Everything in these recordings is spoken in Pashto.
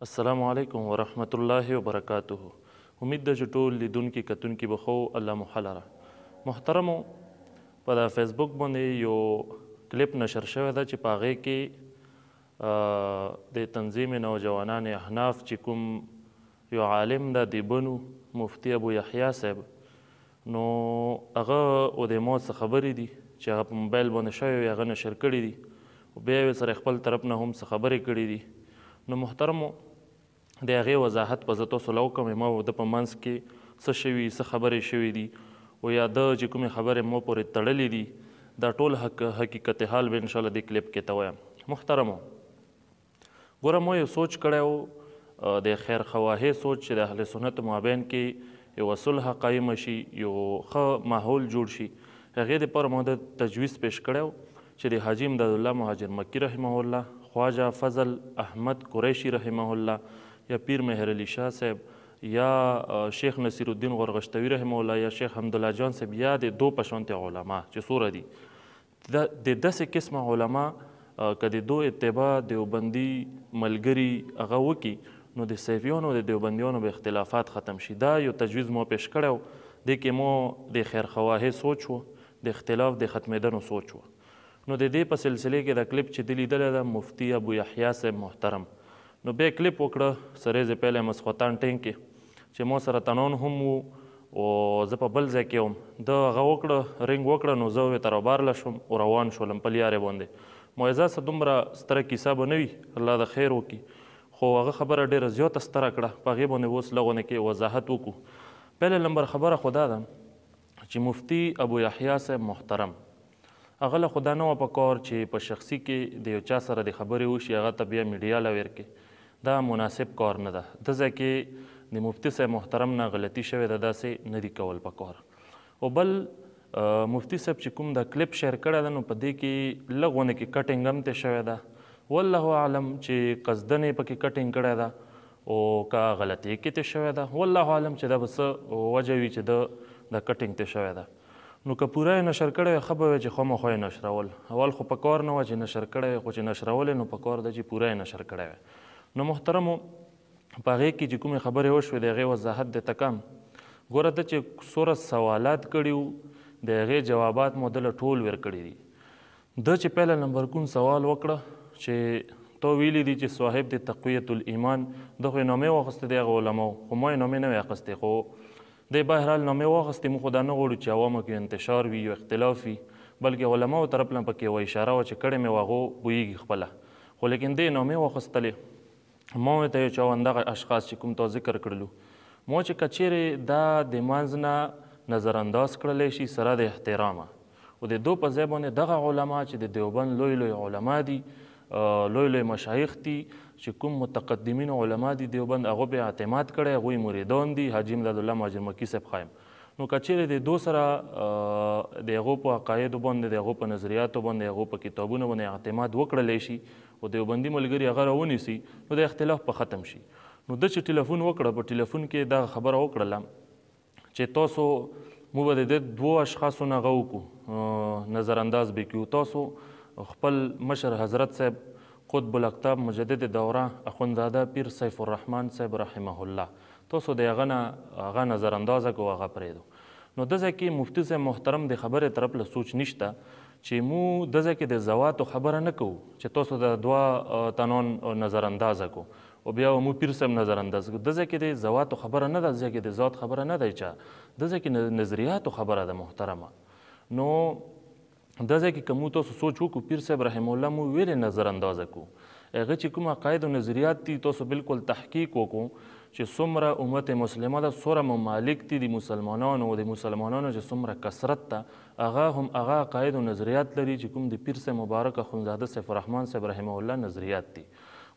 السلام علیکم ورحمت الله وبرکاته. امید ده چې ټول لیدونکي کتونکي به خو الله مو ښه لره. محترمو، په د فیسبوک باندې یو کلیپ نشر شوی ده چې په هغې کې د تنظیم نوجوانان احناف چې کوم یو عالم ده دیوبند مفتي ابو یحیی صاحب، نو هغه ادمو څه خبرې دي چې هغه په موبایل باندې شوی وي، هغه نشر کړي دي او بیا یې سره خپل طرف نه هم څه خبرې کړي دي. نو محترمو، د هغې وضاحت به زه تاسو له وکړم، ما د په منځ کې څه شوي، څه خبرې شوي دي او یا د چې کومې خبرې مو پورې تړلې دي، دا ټول حقیقت حال به انشاءالله دې کلیپ کې ته وایم. محترمو، ګوره ما یو سوچ کړی و، د خیرخواهۍ سوچ چې د اهل سنت مابین کې یو صلح قایمه شي، یو ښه ماحول جوړ شي، هغې دپاره ما د تجویز پیش کړی و چې د حاجي امدادالله مهاجر مکي رحمه الله، خواجه فضل احمد قریشي رحمه الله، یا پیر مهر علي شاه صاحب، یا شیخ نصیر الدین غرغشتوي رحمه الله، یا شیخ حمدالله جان صاحب، یا د دو پشانتې علما چې څوره دي، د داسې قسمه علما که د دو اتباع دیوبندي ملګري هغه وکړي نو د سیفیانو د دیوبندیانو به اختلافات ختم شي. دا یو تجویز مو پیش کړی و، دې کې مو د خیرخواهۍ سوچ و، د اختلاف د ختمېدنو سوچ و. نو د دې په سلسلې کې د کلیپ چې ده لیدلی ده مفتي ابو یحیی صاحب محترم، نو بیا کلیپ وکړه سره زه پیل مسخوتان ټینګ کې چې ما سره تنان هم و او زه په بل ځای کې وم، ده هغه وکړه رینګ وکړه، نو زه ورته رابارله شوم او روان شولم په لیارې باندې. موعظه څه دومره ستره کیسه به نه وي، الله د خیر وکړي، خو هغه خبره ډېره زیاته ستره کړه، په هغې باندې اوس لغونې کې وضاحت وکړو. پیل نمبر خبره خو دا ده چې مفتي ابو یحیی صاحب محترم، هغه له خو دا نه وه په کار چې په شخصي کې د یو چا سره د خبرې وشي هغه ته بیا میډیا له ورکړي، دا مناسب کار نه ده. د ځای کې د مفتي صاحب محترم نه غلطي شوې ده، داسې نه دي کول په کار. او بل مفتي صاحب چې کوم د کلیپ شیر کړی ده نو په دې کې لږ غونې کې کټینګ هم ترې شوې ده، والله اعلم چې قصدن یې پکې کټینګ کړی ده او که غلطي کې ترې شوې ده، والله اعلم چې دا به څه وجه وي چې د کټینګ ترې شوې ده. نو که پوره یې نشر کړی وی ښه به وی چې خامخا یې نشرول، اول خو په کار نه وه چې نشر کړی وی، خو چې نشرول یې نو په کار ده چې پوره یې نشر کړی وی. نو محترمو، په هغې کې چې کومې خبرې وشوې د هغې وضاحت درته کم. ګوره ته چې څومره سوالات کړي وو د هغې جوابات مو دله ټول ورکړي دي. ده چې پیله نمبر کوم سوال وکړه چې تو ویلي دي چې صاحب د تقویت الایمان، ده خو یې نامې واخیستې د هغه علماو، خو ما یې نامې نه وې اخیستې، خو دی بهرحال نامې واخیستې، موږ خو دا نه غواړو چې عوامو کې انتشار وي، یو اختلاف وي، بلکې علماو طرف نه پکې یوه اشاره وه چې کړې مې وه هغو پوهېږي خپله، خو لیکن دې نامې واخیستلې. ما ورته یو چې همدغه اشخاص چې کوم تا ذکر کړلو، ما چې که چیرې دا د منځ نه نظرانداز کړلی شي سره د احترامه، او د دو په ځای باندې دغه علما چې د دیوبند لوی لوی علما دي، لوی لوی مشایخ دي، چې کوم متقدمین علما دي دیوبند، هغو پرې اعتماد کړی، هغوی مریدان دي، حاجي امدادالله مهاجر مکي صاحب خایم. نو که چیرې د دو سره د هغو په عقایدو باندې، د هغو په نظریاتو باندې، هغو په کتابونو باندې اعتماد وکړلی شي او دیوبندي ملګري هغه راونیسي، نو د اختلاف به ختم شي. نو ده چې ټلیفون وکړه، په ټلیفون کې دغه خبره وکړله چې تاسو موږ به د دې دوو اشخاصو نه هغه وکړو، نظرانداز به کړو، تاسو خپل مشر حضرت صاحب قطب الاقطاب مجدد دوره اخوندزاده پیر سیف الرحمن صاحب رحمه الله، تاسو د هغه نه هغه نظراندازه کو، هغه پرېږدو. نو د ځای کې مفتي صاحب محترم د خبرې طرف له سوچ نشته چې مو د ځای کې د زواتو خبره نه کوو چې تاسو د دوه تنان نظراندازه کو او بیا مو پیر صاحب نظرانداز کو. د ځای کې د زواتو خبره نه ده، د ځای کې د ذات خبره نه ده، چا د ځای کې نظریاتو خبره ده محترمه. نو د ځای کې که مو تاسو سوچ وکړو، پیر صاحب رحمه الله مو ویلې نظراندازه کو، هغه چې کوم عقاید او نظریات دي تاسو بالکل تحقیق وکړو چې څومره امت مسلمه ده، څومره ممالک دي د مسلمانانو، او د مسلمانانو چې څومره کثرت ده، هغه هم هغه عقاید او نظریات لري چې کوم د پیر صاحب مبارک اخوندزاده سیف الرحمن صاحب رحمه الله نظریات دي.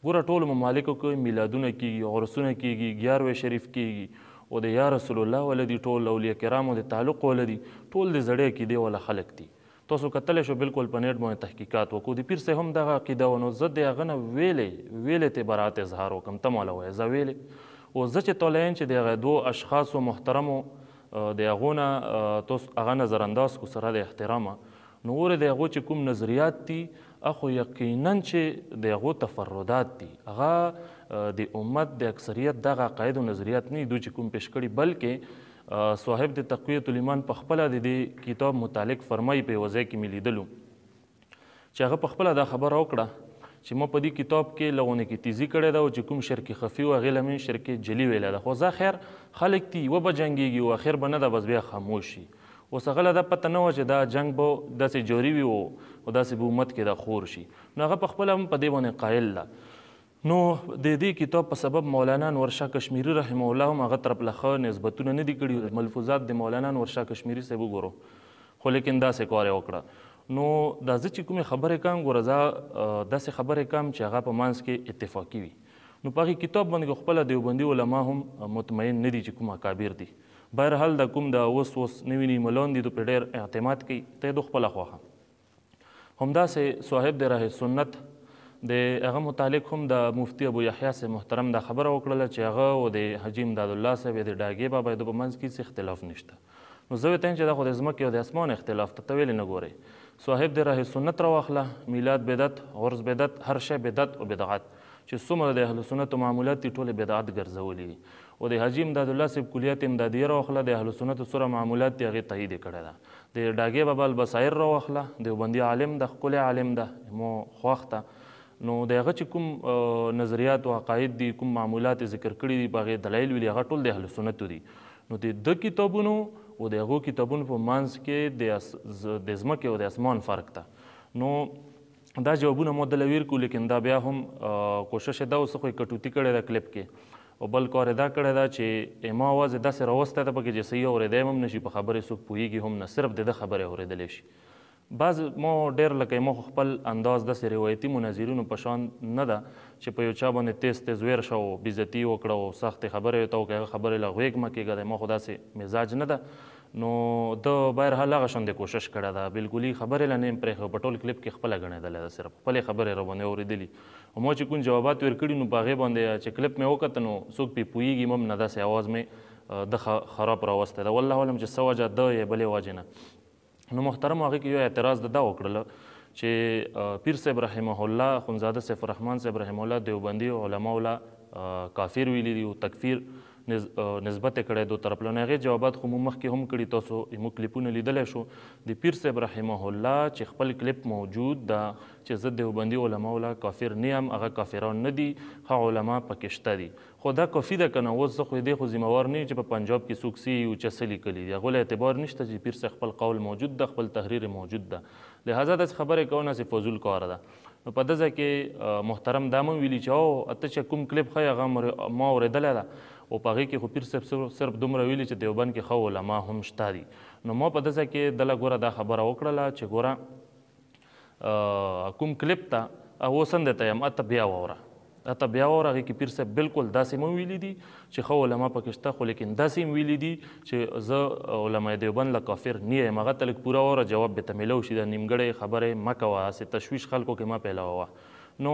ګوره ټولو ممالکو کې میلادونه کېږي، عرسونه کېږي، ګیاروی شریف کېږي، او د یا رسول الله ولدي، ټول اولیاء کرامو د تعلق ولدي، ټول د زړې عقیدې والا خلک دي. تاسو کتلی شو بالکل په نیټ باندې تحقیقات وکړو، د پیر صاحب هم دغه عقیده وه، نو زه د هغه نه ویلې ته برات اظهار وکړم، ته ماله وایه زه ویلې. او زه چې تا لایم چې د هغه دوو اشخاصو محترمو د هغو نه تاسو هغه نظرانداز کو سره د احترامه، نو ورې د هغو چې کوم نظریات دي اخو یقینا چې د هغو تفردات دي هغه د امت د اکثریت دغه عقاید او نظریات نه دوی چې کوم پیش کړي بلکې صاحب د تقویة الایمان په خپله د دې کتاب متعلق فرمایي په یوه ځای کې مې لیدلو چې هغه په خپله دا خبره وکړه چې ما په دې کتاب کې لغونه کې تیزی کړې ده او چې کوم شرک خفي و هغې لمن شرک جلي ویلی ده خو زه خیر خلک دي یوه به جنګېږي او اخر به نه ده بس بیا خاموش شي اوس هغه له دا پته نه وه چې دا جنګ به داسې جاري وي او داسې به امت کې دا خور شي نو هغه په خپله هم په دې باندې قایل ده نو د دې کتاب په سبب مولانا انور شاه کشمیري رحمه الله هم هغه طرف له ښه نسبتونه نه دي کړي ملفوظات د مولانا انور شاه کشمیري صاحب وګورو خو لیکن داسې کار یې وکړه نو دا زه چې کومې خبرې کوم ګوره زه داسې خبرې کوم چې هغه په منځ کې اتفاقي وي نو په هغې کتاب باندې خپله دیوبندي علما هم مطمئن نه دي چې کوم اکابر دي بهرحال دا کوم د اوس نوي نوي ملون دي پرې ډېر اعتماد کوي ته یې د خپله خوښه همداسې صاحب د راه سنت د هغه متعلق هم د مفتي ابو یحیی صاحب محترم دا خبره وکړله چې هغه او د حاجي امداد الله صاحب د ډاګې بابا د په منځ کې هېڅ اختلاف نشته نو زه ویته چې دا خو د ځمکې او د اسمان اختلاف ته ولې نه ګورئ صاحب د راه سنت راواخله میلاد بدعت عرس بدعت هر شی بدعت او بدعت چې څومره د اهل سنت معمولات دي ټولې بدعت ګرځولي دي او د حاجي امداد الله صاحب کلیات امدادیه راواخله د اهل سنت سره معمولات دي هغې تایید یې کړې ده د ډاګې بابا البصایر راواخله دیوبندي عالم ده ښکلی عالم ده مو خوښ ده نو د هغه چې کوم نظریات او عقاید دي کوم معمولات ذکر کړي دي په هغې دلایل ویلي هغه ټول د اهل سنتو دي نو د ده کتابونو او د هغو کتابونو په منځ کې د ځمکې او د اسمان فرق ده نو دا جوابونه مو دله ویر کړو لیکن دا بیا هم کوشش یې دا اوس خو یې کټوتي کړې ده کلیپ کې او بل کار یې دا کړی ده چې ما اواز یې داسې راوستی ده پکې چې صحیح اورېدی هم نه شي په خبرې څوک پوهېږي هم نه صرف د ده خبرې اورېدلی شي بعض ما ډېر لکه ما خو خپل انداز داسې روایتي مناظرینو په شان نه ده چې په یو چا باندې تیز تیز ویر شه او بېزتي وکړه او سختې خبرې ورته وکړه هغه خبرې له غوږ مه کېږه دی ما خو داسې مزاج نه ده نو ده بهرحال هغه شاندې کوشش کړې ده بلکلي خبرې له نه یم پرېښه په ټول کلیپ کې خپله ګڼېدلی ده صرف خپلې خبرې راباندې اورېدلي او ما چې کوم جوابات ورکړي نو په هغې باندې چې کلیپ مې وکته نو څوک پرې پوهېږي هم نه داسې اواز مې ده خراب راوستی ده والله علم چې څه وجه ده یا بلې وجې نه نو محترم هغې کې یو اعتراض ده دا وکړله چې پیر صاحب رحمه الله خونزاده سیف الرحمن صاحب رحمه الله دیوبندي علماو له کافر ویلي دي او تکفیر نسبت یې کړی دو طرف له هغې جوابات خو مو مخکې هم کړي تاسو موږ کلیپونه لیدلی شو د پیر صاحب رحمه الله چې خپل کلیپ موجود ده چې زه دیوبندي علماو له کافر نه یم هغه کافران نه دي ښه علما پکې شته دي خو دا کافي ده که نه اوس زه خو دې خو ذمهوار نه یم چې په پنجاب کې څوک څه او چې څه لیکلي دي هغو له اعتبار نشته چې پیر صاحب خپل قول موجود ده خپل تحریر موجود ده لهذا داسې خبرې کول هسې فضول کار ده نو په ده ځای کې محترم دا هم ویلي چې او ته چې کوم کلیپ ښایي هغه ما اورېدلی ده او په هغې کې خو پیر صاحب صرف دومره ویلي چې دیوبند کې ښه علما هم شته دي نو ما په ده ځای کې دله ګوره دا خبره وکړله چې ګوره کوم کلیپ ته اوس هم درته یم اته بیا واوره اته بیا واوره هغې کې پیر صاحب بلکل داسې هم ویلي دي چې ښه علما پکې شته خو لیکن داسې هم ویلي دي چې زه علما دیوبند له کافر نه یم هغه ته لږ پوره واوره جواب به ته میلو شي د نیمګړې خبرې مه کوه هسې تشویش خلکو کې مه پیلوه نو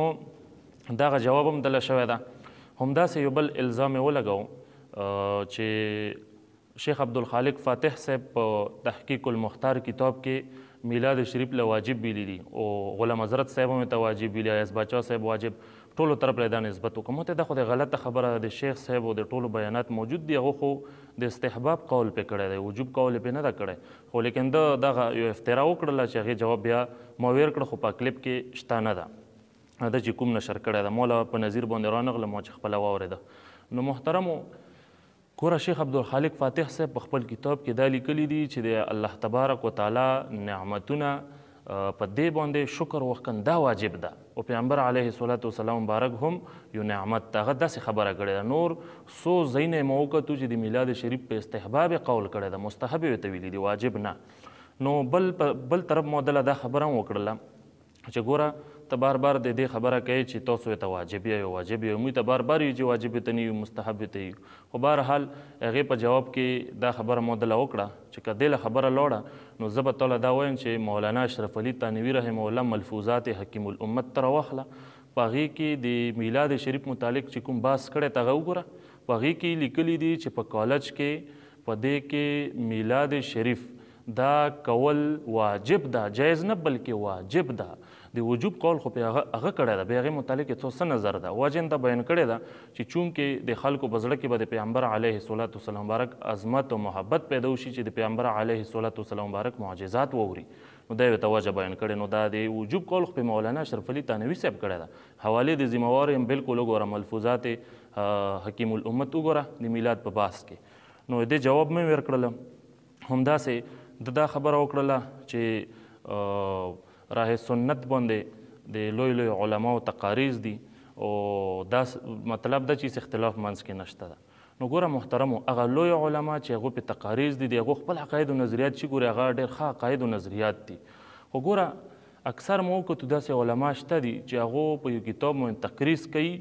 دغه جواب هم دله شوی ده همداسې یو بل الزام یې ولګو چې شیخ عبدالخالق فاتح صاحب په تحقیق المختار کتاب کې میلاد شریف له واجب ویلي دي او غلام حضرت صاحب هم ته واجب ویلي ایاز باچا صاحب واجب ټولو طرف له دا نسبت وکړو مو ته دا خو د غلطه خبره د شیخ صاحب او د ټولو بیانات موجود دي هغه خو د استحباب قول پې کړی دی وجوب قول یې پې نه ده کړی خو لیکن ده دغه یو افترا وکړله چې هغې جواب بیا ما ویر کړه خو په کلیپ کې شته نه ده ده چې کوم نشر کړی ده مولا په نظیر باندې رانغله ما چې خپله واورېده نو محترمو ګوره شیخ عبدالخالق فاتح صاحب په خپل کتاب کې دا لیکلي دي چې د الله تبارک وتعالی نعمتونه په دې باندې شکر وکړن دا واجب ده او پیغمبر علیه الصلاة والسلام مبارک هم یو نعمت ده هغه داسې خبره کړې ده نور څو ځایونه یې ما وکتو چې د میلاد شریف په استحباب قول کړی ده مستحب یې ورته ویلي دي واجب نه نو بل طرف ما دله دا خبره هم وکړله چې ګوره ته بار بار د دې خبره کوي چې تاسو ورته واجب یې واجب یې موږ ته بار بار یو چې واجب ته نه یو مستحب ته یو خو بهرحال هغې په جواب کې دا خبره مو دله وکړه چې که دې له خبره لاړه نو زه به تاله دا وایم چې مولانا اشرف علي تانوي رحمه الله ملفوظات حکیم الامت ته راواخله په هغې کې د میلاد شریف متعلق چې کوم بحث کړی ته هغه وګوره په هغې کې لیکلي دي چې په کالج کې په دې کې میلاد شریف دا کول واجب ده، جایز نه بلکې واجب ده. د وجوب قول خو پې هغه کړی ده، بیا هغې متعلق یې څه نظر ده. وجه ته بیان کړې ده چې چونکې د خلکو په زړه کې به د پیغمبر علیه الصلاة والسلام مبارک عظمت او محبت پیدا وشي چې د پیغمبر علیه الصلاة والسلام مبارک معجزات واوري، نو دا یې ورته وجه بیان کړې. نو دا د وجوب قول خو پې مولانا اشرف علي تانوي صاحب کړی ده. حوالې د ذموار یم بلکل وګوره، ملفوظات حکیم الامت وګوره د میلاد په بحث کې. نو دې جواب مې ورکړله. همداسې د دا خبره وکړله چې راه سنت باندې د لوی لوی علماو تقاریز دي او دا مطلب ده چې اختلاف منځ کې نشته ده. نو ګوره محترمو، هغه لوی علما چې هغوی په تقاریز دي، د هغو خپل عقاید او نظریات چې ګورې هغه ډېر ښه عقاید او نظریات دي. خو ګوره اکثر مو وکتو داسې علما شته دي چې هغو په یو کتاب باندې تقریز کوي،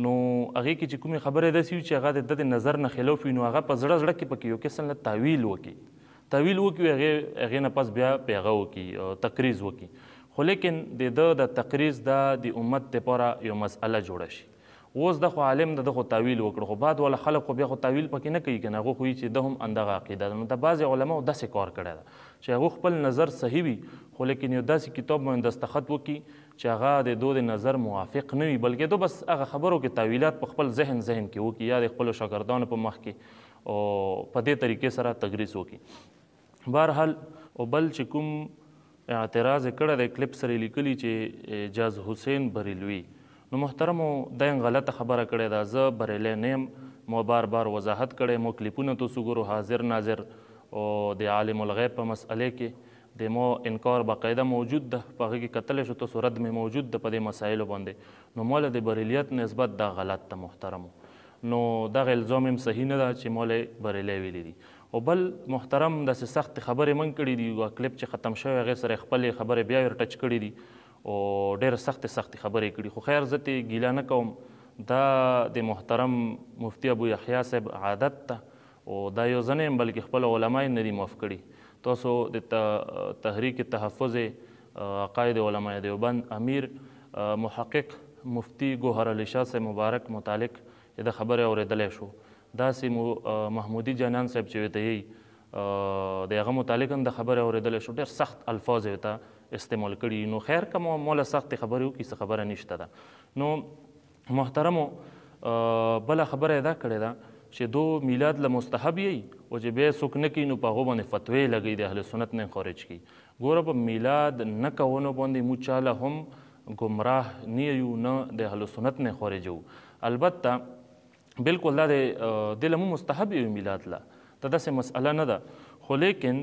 نو هغې کې چې کومې خبرې داسې وي چې هغه د نظر نه خلاف وي، نو هغه په زړه زړه کې پکې یو قسم له تاویل وکړي هغې نه پس بیا پې هغه وکړي تقریز وکړي. خو لیکن د ده د تقریز دا د امت دپاره یو مسئله جوړه شي. اوس ده خو عالم ده، ده خو تاویل وکړو، خو بعد والا خلک خو بیا خو تاویل پکې نه کوي که نه، هغه خو چې ده هم همدغه عقیده ده. نو د بعضې علماو داسې کار کړی ده چې هغه خپل نظر صحیح وي، خو لیکن یو داسې کتاب باندې دستخط وکړي چې هغه د دو د نظر موافق نه وي، بلکې دو بس هغه خبرو کې تاویلات په خپل ذهن کې وکړي یا د خپلو شاګردانو په مخ کې او په دې طریقې سره تدریس وکړي. بهرحال او بل چې کوم اعتراض یې کړی دی کلیپ سره یې لیکلي چې اعجاز حسین بریلوي، نو محترمو دا یې غلطه خبره کړې ده. زه بریلی نه یم، مو بار بار وضاحت کړی، مو کلیپونه تاسو ګورو حاضر ناظر او د عالم الغیب په مسئلې کې د مو انکار باقاعده موجود ده، په هغې کې کتلی شو تاسو رد مې موجود ده په دې مسایلو باندې. نو موله د بریلیت نسبت دا غلط ده محترمو، نو دغه الزام هم صحیح نه ده چې موله بریلی ویلی دي. او بل محترم داسې سخت خبرې من کړي دي، یوه کلیپ چې ختم شوی هغې سره خپلې خبرې بیا ور ټچ کړي دي او ډېرې سختې خبرې کړي. خو خیر زه ترې ګیله نه کوم، دا د محترم مفتی ابو یحیی صاحب عادت ده او دا یو زه نه یم بلکې خپل علما یې نه دي معاف کړي. تاسو د تحریک تحفظ عقاید علماء دیوبند امیر محقق مفتی ګوهر علي شاه صاحب مبارک متعلق د خبرې اورېدلی شو. داسې محمودي جانان صاحب چې ورته یي د هغه متعلق هم د خبرې اورېدلی شو، ډېر سخت الفاظ یې ورته استعمال کړي. نو خیر که موله سختې خبرې وکړي څه خبره نشته ده. نو محترمو بله خبره یې دا کړې ده چې دو میلاد له مستحب یي او چې بیا څوک نه کوي نو په هغو باندې فتوې لګوي د اهل سنت نه خارج کړي. ګوره په میلاد نه کولو باندې موږ چاله هم ګمراه نه یو نه د اهل سنت نه خارجو. البته بالکل دا د له مو مستحب یو میلاد له دا داسې مسئله نه ده، خو لیکن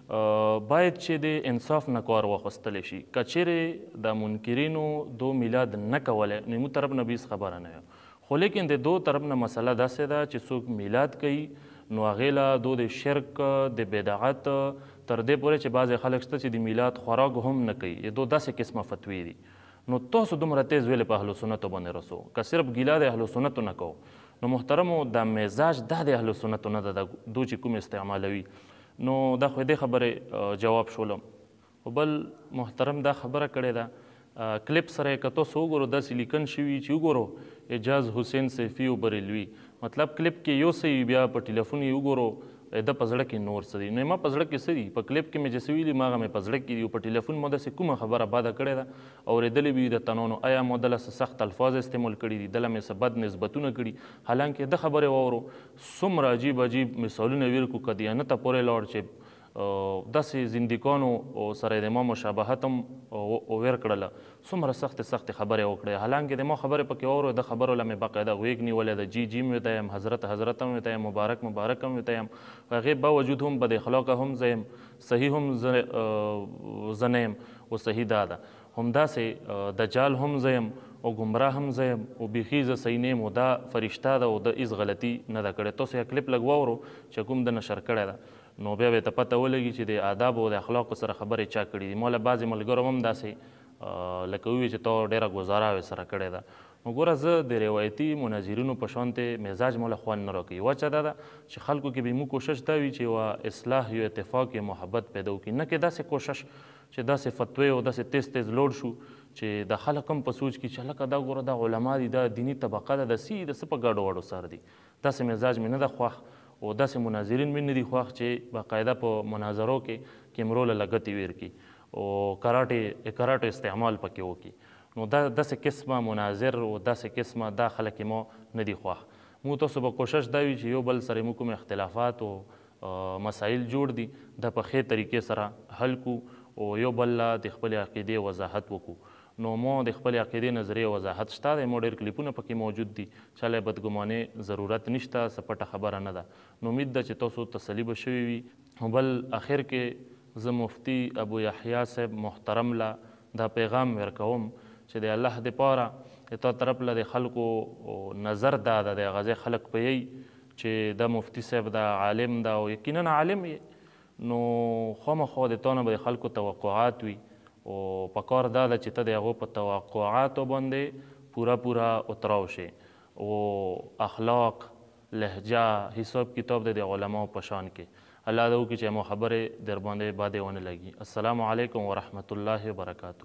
باید چې د انصاف نه کار واخیستلی شي. که چیرې د منکرینو دو میلاد نه کولی نو مو طرف نه بیس خبره نه یم، خو لیکن د دو طرف نه مسله داسې ده چې څوک میلاد کوي نو هغې له دو د شرک د بدعت تر دې پورې چې بعضې خلک شته چې د میلاد خوراک هم نه کوي، دو داسې قسمه فتوې دي. نو تاسو دومره تیز ویلې په اهلو سنتو باندې رسو، که صرف ګیله د اهلو سنتو نه کوو نو محترمو دا مزاج دا د اهلو سنتو نه ده، دو چې کوم استعمالوي. نو دا خو دې خبرې جواب شولم. او بل محترم دا خبره کړې ده کلیپ سره که تاسو وګورو داسې لیکن شوي چې وګورو اعجاز حسین سیفي او بریلوي، مطلب کلیپ کې یو څه بیا په ټلیفون یې وګورو د په زړه کې نور څه دي. نو ما په زړه کې څه دي په کلیپ کې مې چې څه ویلي ما هغه مې په زړه کې دي، په ټلیفون مو داسې کومه خبره باده کړې ده اورېدلې وي د تنانو، آیا مو دله څه سخت الفاظ استعمال کړي دي، دله مې څه بد نسبتونه کړي، حالانکې د خبرې واورو څومره عجیب مثالونه ویل کو که دیانته پورې لاړ چې داسې زندګانو سره د ما مشابهت هم ویر کړله، څومره سختې خبرې وکړې، حالانکې د ما خبرې پکې واورو د خبرو له مې باقاعده غوږ نیولی ده، جی هم ورته یم، حضرت هم ورته یم، مبارک هم ورته یم، هغې باوجود هم بد اخلاقه هم زه یم، صحیح هم زه نه یم او صحیح دا ده، همداسې دجال هم زه یم او ګمراه هم زه یم او بیخي زه صحیح نه یم او دا فرشته ده او د هېڅ غلطي نه ده کړې. تاسو یې کلیپ لږ واورو چې کوم د نشر کړی ده نو بیا به ته پته ولګي چې د آداب او د اخلاقو سره خبرې چا کړي دي. ما له بعضې ملګرو هم داسې لکه ووي چې تا ډېره ګزاره یې سره کړې ده. نو ګوره زه د روایتي مناظرینو په شانتې مزاج ما له خوند نه راکوي. وجه دا ده چې خلکو کې به مو کوشش دا وي چې یوه اصلاح یو اتفاق یو محبت پیدا وکړي، نه کې داسې کوشش چې داسې فتوې او داسې تیز لوړ شو چې د خلک هم په سوچ کې چې هلکه دا ګوره دا علما دي، دا دیني طبقه ده، د څه په ګډو وډو سر دي. داسې مزاج مې نه ده خوښ او داسې مناظرین مې نه دي خوښ چې باقاعده په مناظرو کې کیمرو له لګتې ویر کړي او کراټو استعمال پکې وکړي. نو دا داسې قسمه مناظر او داسې قسمه دا خلک مو نه دي خوښ. مو تاسو به کوشش دا وي چې یو بل سره مو کوم اختلافات او مسایل جوړ دي د په ښې طریقې سره حل کو او یو بل د خپل عقیدې وضاحت وکړو. نو مو د خپل عقیدې نظریې وضاحت شته دی، مو ډېر کلیپونه پکې موجود دي، چاله بدګمانۍ ضرورت نشته، څه پټه خبره نه ده. نو امید ده چې تاسو تسلي به شوي وي. بل اخر کې زه مفتي ابو یحیی صاحب محترم له دا پیغام ورکوم چې د الله دپاره تا طرف له د خلکو نظر دا ده د هغه ځای خلک پوهیږي چې دا مفتي صاحب دا عالم ده او یقینا عالم یې، نو خامخا د تا نه به د خلکو توقعات وي او پکار دا ده چې ته د هغو په توقعاتو باندې پوره اتراو شي او اخلاق لهجه حساب کتاب د علماو په شان کې. الله دې وکړي چې مو خبرې در باندې بادې ونه لګي. السلام علیکم ورحمة الله وبرکاته.